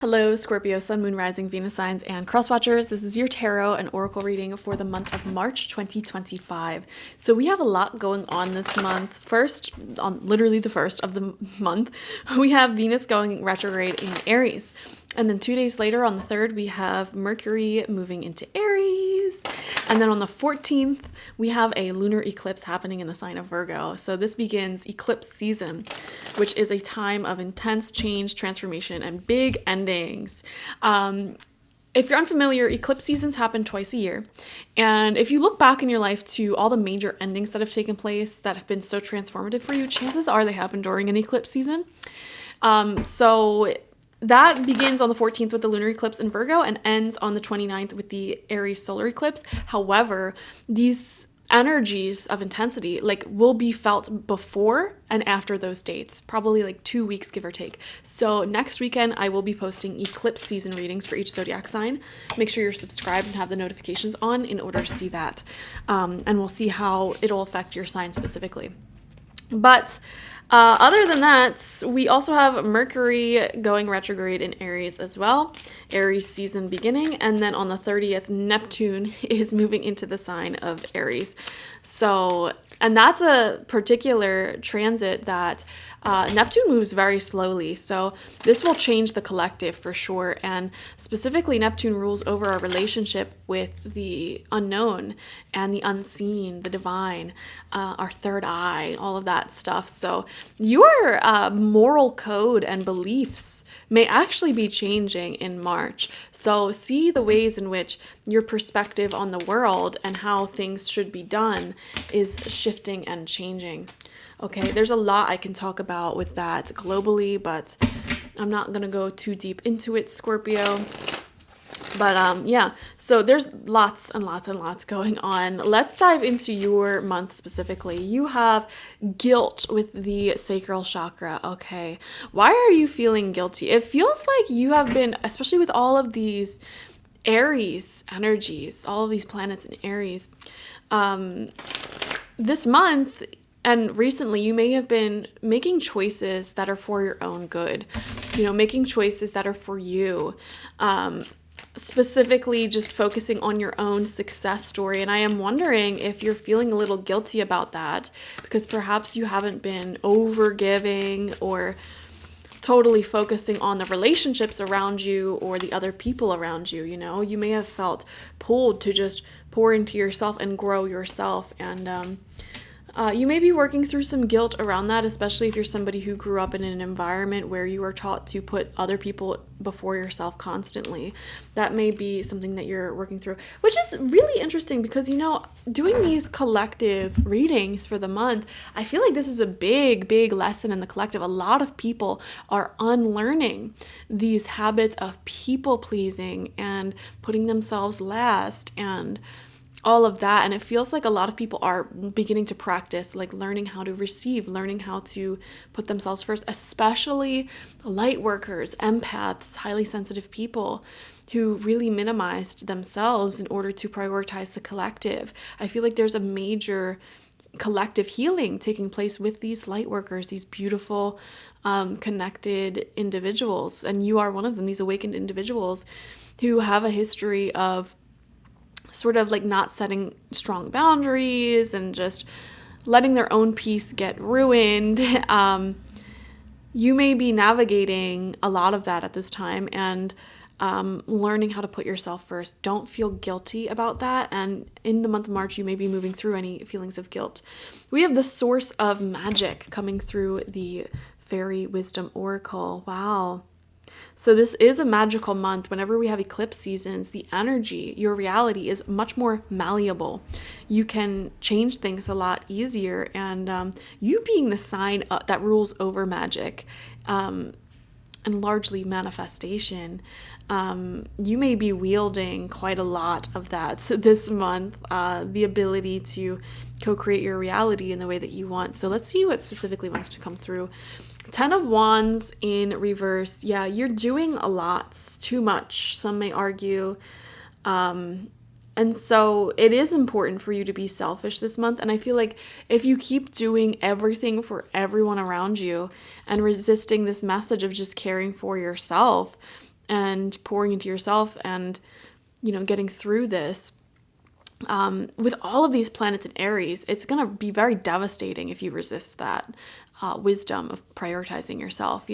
Hello, Scorpio, Sun, Moon, Rising, Venus signs, and cross-watchers. This is your tarot and oracle reading for the month of March 2025. So we have a lot going on this month. First, on literally the first of the month, we have Venus going retrograde in Aries. And then 2 days later, on the 3rd, we have Mercury moving into Aries. And then on the 14th, we have a lunar eclipse happening in the sign of Virgo. So this begins eclipse season, which is a time of intense change, transformation, and big endings. If you're unfamiliar, eclipse seasons happen twice a year. And if you look back in your life to all the major endings that have taken place that have been so transformative for you, chances are they happen during an eclipse season. So that begins on the 14th with the lunar eclipse in Virgo and ends on the 29th with the Aries solar eclipse. However, these energies of intensity will be felt before and after those dates, probably 2 weeks, give or take. So next weekend, I will be posting eclipse season readings for each zodiac sign. Make sure you're subscribed and have the notifications on in order to see that. And we'll see how it'll affect your sign specifically. But other than that, we also have Mercury going retrograde in Aries as well. Aries season beginning. And then on the 30th, Neptune is moving into the sign of Aries. So, and that's a particular transit that Neptune moves very slowly. So this will change the collective for sure. And specifically, Neptune rules over our relationship with the unknown and the unseen, the divine, our third eye, all of that stuff. So your moral code and beliefs may actually be changing in March. So see the ways in which your perspective on the world and how things should be done is shifting and changing. Okay, there's a lot I can talk about with that globally, but I'm not going to go too deep into it, Scorpio. But yeah, so there's lots and lots and lots going on. Let's dive into your month specifically. You have guilt with the sacral chakra. Okay, why are you feeling guilty? It feels like you have been, especially with all of these Aries energies, all of these planets in Aries, this month and recently, you may have been making choices that are for your own good, making choices that are for you, specifically just focusing on your own success story. And I am wondering if you're feeling a little guilty about that because perhaps you haven't been overgiving or totally focusing on the relationships around you or the other people around you. You may have felt pulled to just pour into yourself and grow yourself. And you may be working through some guilt around that, especially if you're somebody who grew up in an environment where you were taught to put other people before yourself constantly. That may be something that you're working through, which is really interesting because, doing these collective readings for the month, I feel like this is a big, big lesson in the collective. A lot of people are unlearning these habits of people pleasing and putting themselves last and all of that. And it feels like a lot of people are beginning to practice learning how to receive, learning how to put themselves first, especially light workers, empaths, highly sensitive people who really minimized themselves in order to prioritize the collective. I feel like there's a major collective healing taking place with these light workers, these beautiful, connected individuals. And you are one of them, these awakened individuals who have a history of sort of not setting strong boundaries and just letting their own peace get ruined. You may be navigating a lot of that at this time and learning how to put yourself first. Don't feel guilty about that. And in the month of March, you may be moving through any feelings of guilt. We have the source of magic coming through the Fairy Wisdom Oracle. Wow. So this is a magical month. Whenever we have eclipse seasons, the energy, your reality is much more malleable. You can change things a lot easier. And you being the sign that rules over magic and largely manifestation, you may be wielding quite a lot of that this month, the ability to co-create your reality in the way that you want. So let's see what specifically wants to come through. 10 of Wands in reverse. Yeah, you're doing a lot, too much, some may argue. And so it is important for you to be selfish this month. And I feel like if you keep doing everything for everyone around you and resisting this message of just caring for yourself, and pouring into yourself and, getting through this. With all of these planets in Aries, it's going to be very devastating if you resist that wisdom of prioritizing yourself.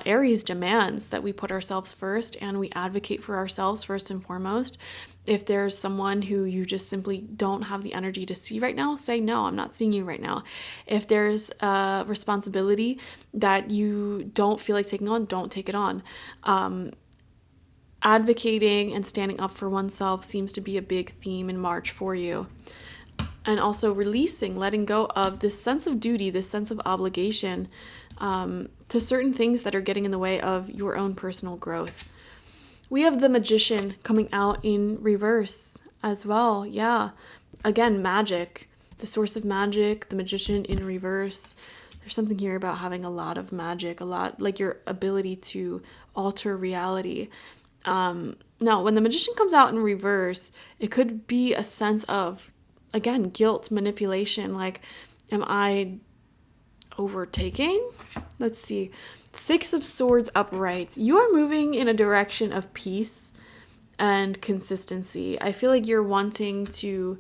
Aries demands that we put ourselves first and we advocate for ourselves first and foremost. If there's someone who you just simply don't have the energy to see right now, say, no, I'm not seeing you right now. If there's a responsibility that you don't feel like taking on, don't take it on. Advocating and standing up for oneself seems to be a big theme in March for you. And also releasing, letting go of this sense of duty, this sense of obligation to certain things that are getting in the way of your own personal growth. We have the Magician coming out in reverse as well. Yeah. Again, magic, the source of magic, the Magician in reverse. There's something here about having a lot of magic, a lot like your ability to alter reality. Now, when the Magician comes out in reverse, it could be a sense of, again, guilt, manipulation. Like, am I overtaking? Let's see. 6 of Swords upright. You are moving in a direction of peace and consistency. I feel like you're wanting to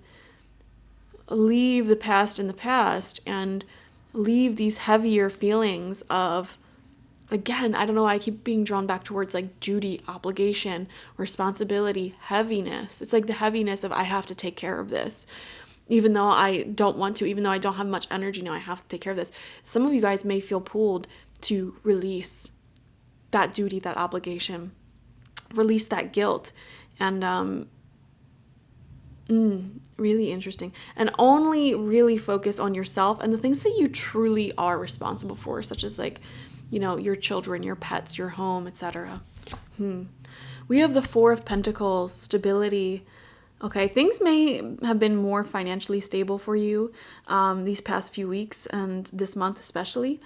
leave the past in the past and leave these heavier feelings of, again, I don't know why I keep being drawn back towards like duty, obligation, responsibility, heaviness. It's like the heaviness of I have to take care of this. Even though I don't want to, even though I don't have much energy now, I have to take care of this. Some of you guys may feel pulled to release that duty, that obligation, release that guilt. And really interesting. And only really focus on yourself and the things that you truly are responsible for, such as like, your children, your pets, your home, etc. We have the 4 of Pentacles, stability. Okay, things may have been more financially stable for you these past few weeks and this month especially,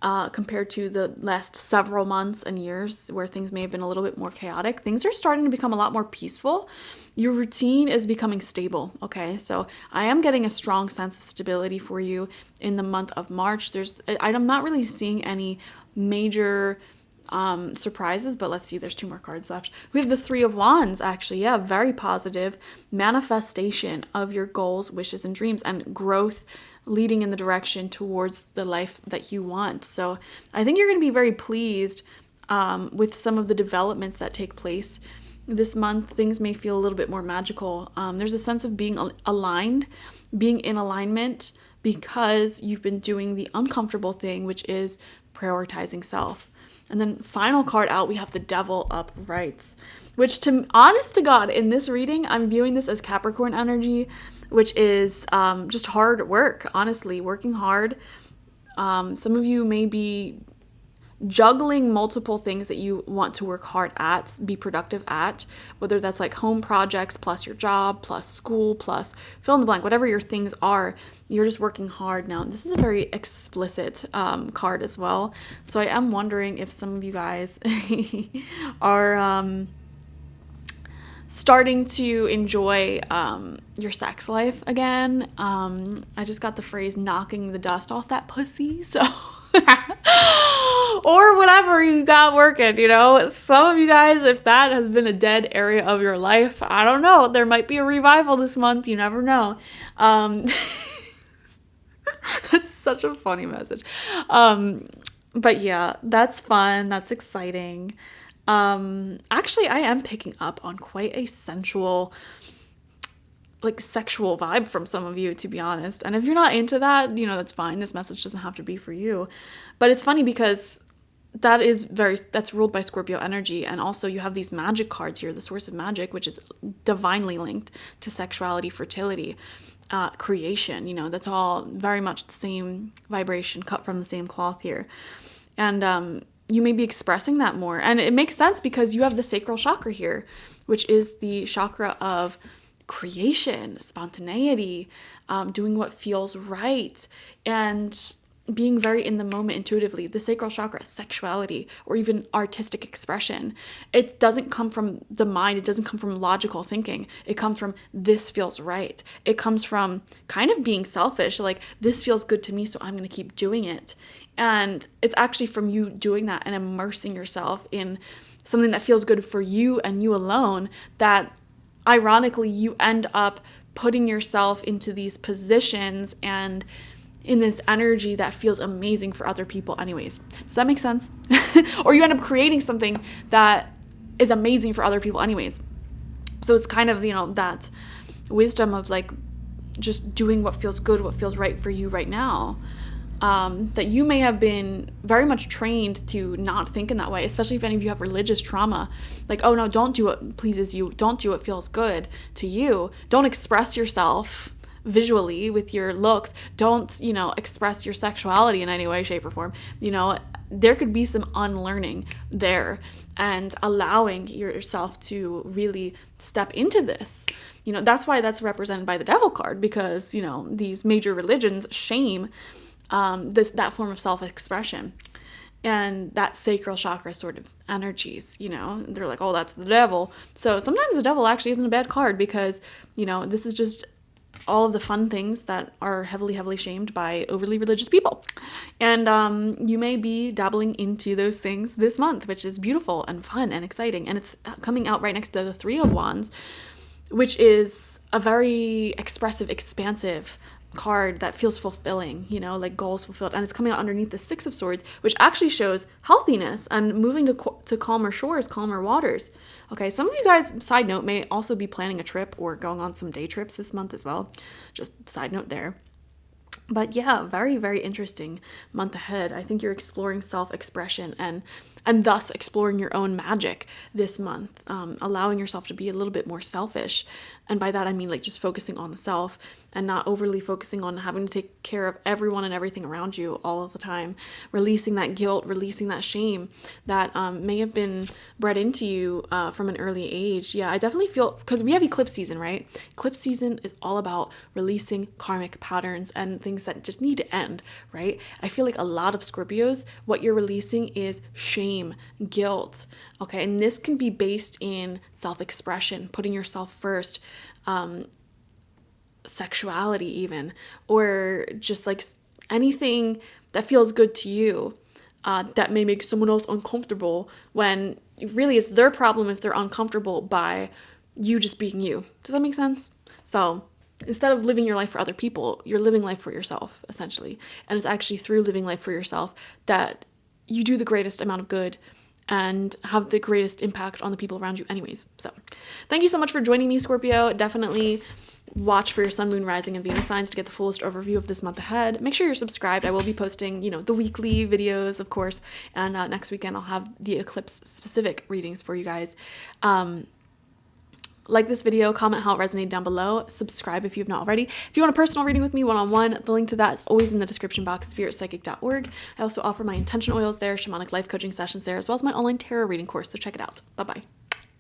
compared to the last several months and years where things may have been a little bit more chaotic. Things are starting to become a lot more peaceful. Your routine is becoming stable, okay? So I am getting a strong sense of stability for you in the month of March. I'm not really seeing any major surprises, but let's see, there's 2 more cards left. We have the 3 of Wands, actually. Yeah, very positive manifestation of your goals, wishes, and dreams, and growth leading in the direction towards the life that you want. So I think you're going to be very pleased with some of the developments that take place this month. Things may feel a little bit more magical. There's a sense of being aligned, being in alignment, because you've been doing the uncomfortable thing, which is prioritizing self. And then final card out, we have the Devil upright, which, honest to God, in this reading, I'm viewing this as Capricorn energy, which is just hard work, honestly, working hard. Some of you may be juggling multiple things that you want to work hard at, be productive at, whether that's like home projects plus your job plus school plus fill in the blank, whatever your things are, you're just working hard now. This is a very explicit card as well. So I am wondering if some of you guys are starting to enjoy your sex life again. I just got the phrase knocking the dust off that pussy, so or whatever you got working, Some of you guys, if that has been a dead area of your life, I don't know, there might be a revival this month, you never know. That's such a funny message. But yeah, that's fun, that's exciting. Actually, I am picking up on quite a sensual, sexual vibe from some of you, to be honest. And if you're not into that, that's fine. This message doesn't have to be for you. But it's funny because that's ruled by Scorpio energy. And also you have these magic cards here, the source of magic, which is divinely linked to sexuality, fertility, creation. That's all very much the same vibration, cut from the same cloth here. And, you may be expressing that more. And it makes sense because you have the sacral chakra here, which is the chakra of creation, spontaneity, doing what feels right, and being very in the moment intuitively. The sacral chakra, sexuality, or even artistic expression. It doesn't come from the mind. It doesn't come from logical thinking. It comes from this feels right. It comes from kind of being selfish, like this feels good to me, so I'm going to keep doing it. And it's actually from you doing that and immersing yourself in something that feels good for you and you alone, that ironically you end up putting yourself into these positions and in this energy that feels amazing for other people anyways. Does that make sense? Or you end up creating something that is amazing for other people anyways. So it's kind of, that wisdom of like just doing what feels good, what feels right for you right now. That you may have been very much trained to not think in that way, especially if any of you have religious trauma. Like, oh no, don't do what pleases you. Don't do what feels good to you. Don't express yourself visually with your looks. Don't, express your sexuality in any way, shape, or form. There could be some unlearning there and allowing yourself to really step into this. That's why that's represented by the Devil card, because, these major religions shame that form of self-expression and that sacral chakra sort of energies. They're like, oh, that's the devil. So sometimes the devil actually isn't a bad card, because this is just all of the fun things that are heavily shamed by overly religious people. And you may be dabbling into those things this month, which is beautiful and fun and exciting. And it's coming out right next to the Three of Wands, which is a very expressive, expansive card that feels fulfilling, like goals fulfilled. And it's coming out underneath the Six of Swords, which actually shows healthiness and moving to calmer shores, calmer waters. Okay, some of you guys, side note, may also be planning a trip or going on some day trips this month as well. Just side note there. But yeah, very, very interesting month ahead. I think you're exploring self-expression and thus exploring your own magic this month, allowing yourself to be a little bit more selfish. And by that, I mean like just focusing on the self and not overly focusing on having to take care of everyone and everything around you all of the time. Releasing that guilt, releasing that shame that may have been bred into you from an early age. Yeah, I definitely feel, because we have eclipse season, right? Eclipse season is all about releasing karmic patterns and things that just need to end, right? I feel like a lot of Scorpios, what you're releasing is shame, guilt, okay? And this can be based in self-expression, putting yourself first, sexuality even, or just like anything that feels good to you that may make someone else uncomfortable, when really it's their problem if they're uncomfortable by you just being you. Does that make sense? So instead of living your life for other people, you're living life for yourself, essentially. And it's actually through living life for yourself that you do the greatest amount of good and have the greatest impact on the people around you anyways. So thank you so much for joining me, Scorpio. Definitely watch for your sun, moon, rising, and Venus signs to get the fullest overview of this month ahead. Make sure you're subscribed. I will be posting, the weekly videos, of course. And next weekend, I'll have the eclipse specific readings for you guys. Like this video, comment how it resonated down below, subscribe if you have not already. If you want a personal reading with me one-on-one, the link to that is always in the description box, spiritpsychic.org. I also offer my intention oils there, shamanic life coaching sessions there, as well as my online tarot reading course, so check it out. Bye-bye.